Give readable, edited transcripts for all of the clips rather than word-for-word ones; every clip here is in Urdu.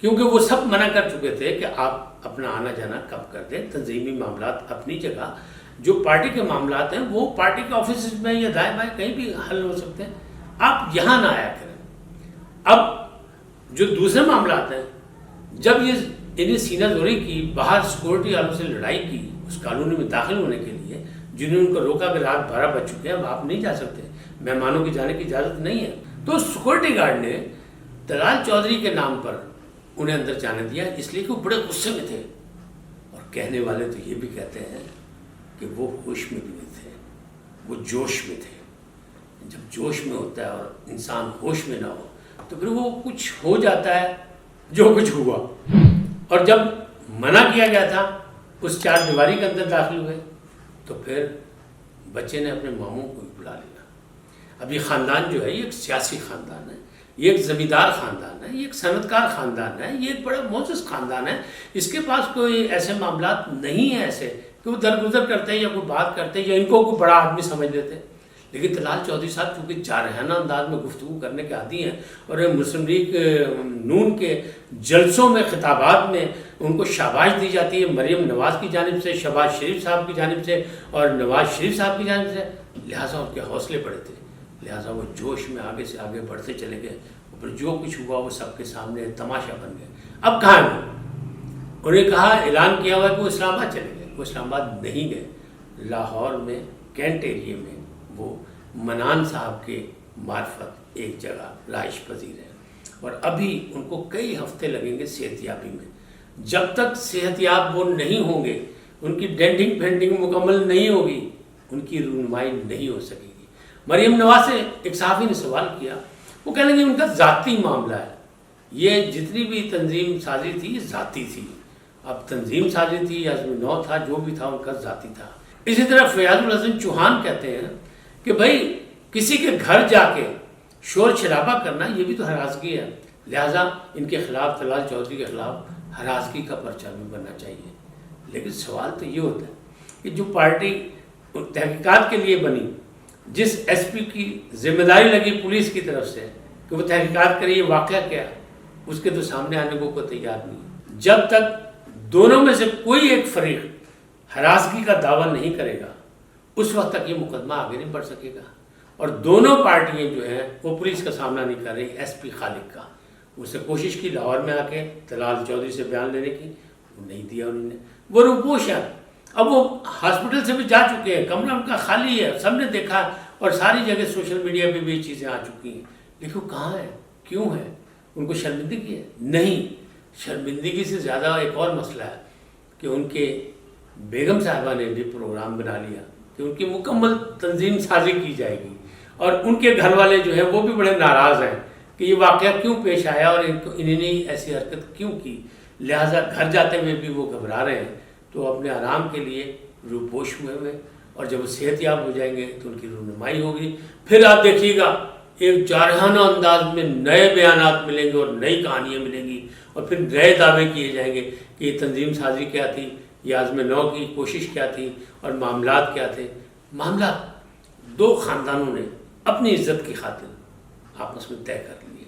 کیونکہ وہ سب منع کر چکے تھے کہ آپ اپنا آنا جانا کب کر دیں، تنظیمی معاملات اپنی جگہ، جو پارٹی کے معاملات ہیں وہ پارٹی کے آفیسز میں یا دائیں بائیں کہیں بھی حل ہو سکتے ہیں، آپ یہاں نہ آیا کریں۔ اب جو دوسرے معاملات ہیں، جب یہ انہیں سینہ زوری کی، باہر سیکورٹی والوں سے لڑائی کی اس کالونی میں داخل ہونے کے لیے، جنہوں نے ان کو روکا کہ رات 12 بج چکے ہیں، اب آپ نہیں جا سکتے، مہمانوں کی جانے کی اجازت نہیں ہے، تو سیکورٹی گارڈ نے طلال چودھری کے نام پر انہیں اندر جانے دیا، اس لیے کہ وہ بڑے غصے میں تھے۔ اور کہنے والے تو یہ بھی کہتے ہیں کہ وہ ہوش میں بھی نہیں تھے، وہ جوش میں تھے۔ جب جوش میں ہوتا ہے اور انسان ہوش میں نہ ہو تو پھر وہ کچھ ہو جاتا ہے جو کچھ ہوا۔ اور جب منع کیا گیا تھا اس 4 دیواری کے اندر داخل ہوئے تو پھر بچے نے اپنے ماموں کو بلا لیا۔ اب یہ خاندان جو ہے یہ ایک سیاسی خاندان ہے، یہ ایک زمیندار خاندان ہے، یہ ایک صنعتکار خاندان ہے، یہ ایک بڑا معزز خاندان ہے۔ اس کے پاس کوئی ایسے معاملات نہیں ہیں ایسے کہ وہ درگزر کرتے ہیں یا کوئی بات کرتے ہیں یا ان کو کوئی بڑا آدمی سمجھ لیتے ہیں۔ لیکن طلال چودھری صاحب چونکہ جارحانہ انداز میں گفتگو کرنے کے عادی ہیں اور مسلم لیگ نون کے جلسوں میں خطابات میں ان کو شاباش دی جاتی ہے مریم نواز کی جانب سے، شہباز شریف صاحب کی جانب سے اور نواز شریف صاحب کی جانب سے، لہٰذا ان کے حوصلے بڑے تھے، لہٰذا وہ جوش میں آگے سے آگے بڑھتے چلے گئے، اور جو کچھ ہوا وہ سب کے سامنے تماشا بن گئے۔ اب کہاں ہیں انہیں کہا، اعلان کیا ہوا کہ وہ اسلام آباد چلے گئے، وہ اسلام آباد نہیں گئے، لاہور میں کینٹ ایریے میں وہ منان صاحب کے معرفت ایک جگہ رہائش پذیر ہیں، اور ابھی ان کو کئی ہفتے لگیں گے صحت یابی میں۔ جب تک صحت یاب وہ نہیں ہوں گے، ان کی ڈینٹنگ پینٹنگ مکمل نہیں ہوگی، ان کی رونمائی نہیں ہو سکے گی۔ مریم نواز سے ایک صحافی نے سوال کیا، وہ کہنے لگے ان کا ذاتی معاملہ ہے، یہ جتنی بھی تنظیم سازی تھی یہ ذاتی تھی، اب تنظیم سازی تھی یا عزم نو تھا، جو بھی تھا ان کا ذاتی تھا۔ اسی طرح فیاض الحسن چوہان کہتے ہیں کہ بھائی کسی کے گھر جا کے شور شرابہ کرنا یہ بھی تو ہراسگی ہے، لہٰذا ان کے خلاف، طلال چودھری کے خلاف ہراسگی کا پرچہ بھی بننا چاہیے۔ لیکن سوال تو یہ ہوتا ہے کہ جو پارٹی تحقیقات کے لیے بنی، جس ایس پی کی ذمہ داری لگی پولیس کی طرف سے کہ وہ تحقیقات کرے یہ واقعہ کیا، اس کے تو سامنے آنے کو کوئی تیار نہیں۔ جب تک دونوں میں سے کوئی ایک فریق ہراسگی کا دعویٰ نہیں کرے گا اس وقت تک یہ مقدمہ آگے نہیں بڑھ سکے گا۔ اور دونوں پارٹیاں جو ہیں وہ پولیس کا سامنا نہیں کر رہی، ایس پی خالق کا، اس سے کوشش کی لاہور میں آ کے طلال چودھری سے بیان لینے کی، وہ نہیں دیا انہوں نے، وہ روپوش ہے۔ اب وہ ہاسپٹل سے بھی جا چکے ہیں، کمرہ ان کا خالی ہے، سب نے دیکھا، اور ساری جگہ سوشل میڈیا پہ بھی یہ چیزیں آ چکی ہیں، لیکن وہ کہاں ہے، کیوں ہے؟ ان کو شرمندگی ہے؟ نہیں، شرمندگی سے زیادہ ایک اور مسئلہ ہے کہ ان کے بیگم صاحبہ نے بھی پروگرام بنا لیا کہ ان کی مکمل تنظیم سازی کی جائے گی، اور ان کے گھر والے جو ہیں وہ بھی بڑے ناراض ہیں کہ یہ واقعہ کیوں پیش آیا اور انہوں نے ایسی حرکت کیوں کی، لہٰذا گھر جاتے ہوئے بھی وہ گھبرا رہے ہیں، تو اپنے آرام کے لیے روپوش ہوئے، اور جب وہ صحت یاب ہو جائیں گے تو ان کی رونمائی ہوگی، پھر آپ دیکھیے گا ایک جارحانہ انداز میں نئے بیانات ملیں گے اور نئی کہانیاں ملیں گی، اور پھر نئے دعوے کیے جائیں گے کہ یہ تنظیم سازی کیا تھی، یہ عزم نو کی کوشش کیا تھی، اور معاملات کیا تھے۔ معاملات دو خاندانوں نے اپنی عزت کی خاطر آپس میں طے کر لیے۔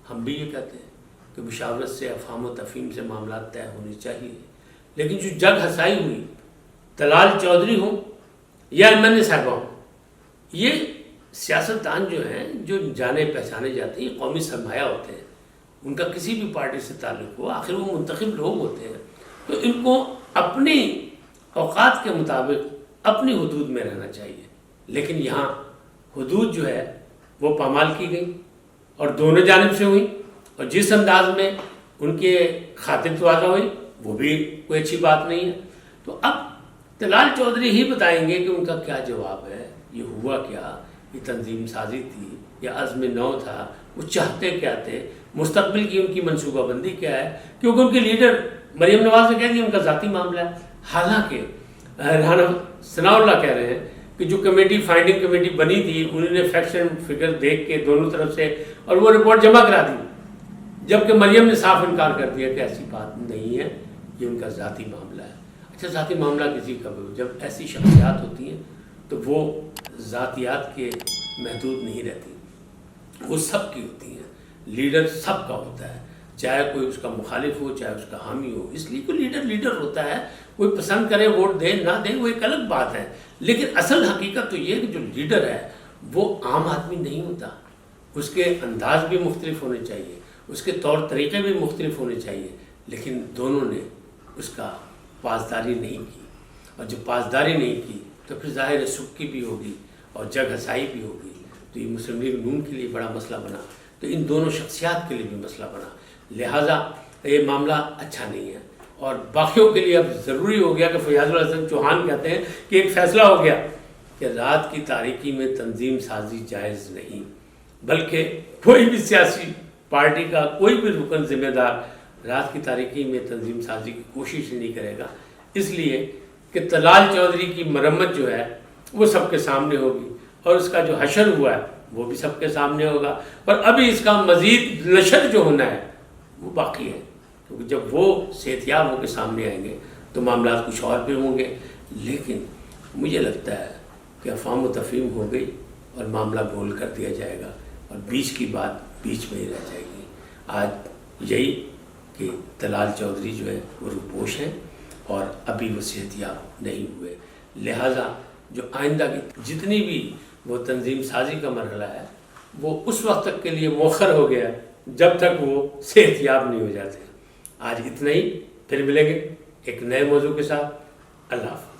ہم بھی یہ کہتے ہیں کہ مشاورت سے، افہام و تفہیم سے معاملات طے ہونے چاہیے، لیکن جو جگ ہنسائی ہوئی، طلال چودھری ہوں یا ایمن صاحبہ ہوں، یہ سیاستدان جو ہیں، جو جانے پہچانے جاتے ہیں، یہ قومی سرمایہ ہوتے ہیں، ان کا کسی بھی پارٹی سے تعلق ہو، آخر وہ منتخب لوگ ہوتے ہیں، تو ان کو اپنی اوقات کے مطابق اپنی حدود میں رہنا چاہیے۔ لیکن یہاں حدود جو ہے وہ پامال کی گئی اور دونوں جانب سے ہوئی، اور جس انداز میں ان کے خاطر توازہ ہوئی وہ بھی کوئی اچھی بات نہیں ہے۔ تو اب طلال چودھری ہی بتائیں گے کہ ان کا کیا جواب ہے، یہ ہوا کیا، یہ تنظیم سازی تھی یا عزم نو تھا، وہ چاہتے کیا تھے، مستقبل کی ان کی منصوبہ بندی کیا ہے، کیونکہ ان کے لیڈر مریم نواز نے کہہ دیا ان کا ذاتی معاملہ ہے۔ حالانکہ رانا ثناء اللہ کہہ رہے ہیں کہ جو کمیٹی، فائنڈنگ کمیٹی بنی تھی، انہوں نے فیکٹس اینڈ فگر دیکھ کے دونوں طرف سے اور وہ رپورٹ جمع کرا دی، جبکہ مریم نے صاف انکار کر دیا کہ ایسی بات نہیں ہے، یہ ان کا ذاتی معاملہ ہے۔ اچھا، ذاتی معاملہ کسی کا بھی، جب ایسی شخصیات ہوتی ہیں تو وہ ذاتیات کے محدود نہیں رہتی، وہ سب کی ہوتی ہیں، لیڈر سب کا ہوتا ہے، چاہے کوئی اس کا مخالف ہو چاہے اس کا حامی ہو. اس لیے کوئی لیڈر لیڈر ہوتا ہے, کوئی پسند کرے ووٹ دے نہ دے وہ ایک الگ بات ہے, لیکن اصل حقیقت تو یہ ہے کہ جو لیڈر ہے وہ عام آدمی نہیں ہوتا. اس کے انداز بھی مختلف ہونے چاہیے, اس کے طور طریقے بھی مختلف ہونے چاہیے, لیکن دونوں نے اس کا پاسداری نہیں کی. اور جب پاسداری نہیں کی تو پھر ظاہر سکی بھی ہوگی اور جگ ہسائی بھی ہوگی. تو یہ مسلم لیگ نون کے لیے بڑا مسئلہ بنا, تو ان دونوں شخصیات کے لیے بھی مسئلہ بنا. لہٰذا یہ معاملہ اچھا نہیں ہے. اور باقیوں کے لیے اب ضروری ہو گیا کہ فیاض الحسن چوہان کہتے ہیں کہ ایک فیصلہ ہو گیا کہ رات کی تاریکی میں تنظیم سازی جائز نہیں, بلکہ کوئی بھی سیاسی پارٹی کا کوئی بھی رکن ذمہ دار رات کی تاریکی میں تنظیم سازی کی کوشش نہیں کرے گا. اس لیے کہ طلال چودھری کی مرمت جو ہے وہ سب کے سامنے ہوگی, اور اس کا جو حشر ہوا ہے وہ بھی سب کے سامنے ہوگا, اور ابھی اس کا مزید نشر جو ہونا ہے وہ باقی ہے, کیونکہ جب وہ صحتیاب ہو کے سامنے آئیں گے تو معاملات کچھ اور بھی ہوں گے. لیکن مجھے لگتا ہے کہ افہام و تفہیم ہو گئی اور معاملہ گول کر دیا جائے گا, اور بیچ کی بات بیچ میں ہی رہ جائے گی. آج یہی کہ طلال چودھری جو ہے وہ روپوش ہیں اور ابھی وہ صحتیاب نہیں ہوئے. لہٰذا جو آئندہ کی جتنی بھی وہ تنظیم سازی کا مرحلہ ہے وہ اس وقت تک کے لیے مؤخر ہو گیا جب تک وہ صحتیاب نہیں ہو جاتے. آج اتنا ہی, پھر ملیں گے ایک نئے موضوع کے ساتھ. اللہ حافظ.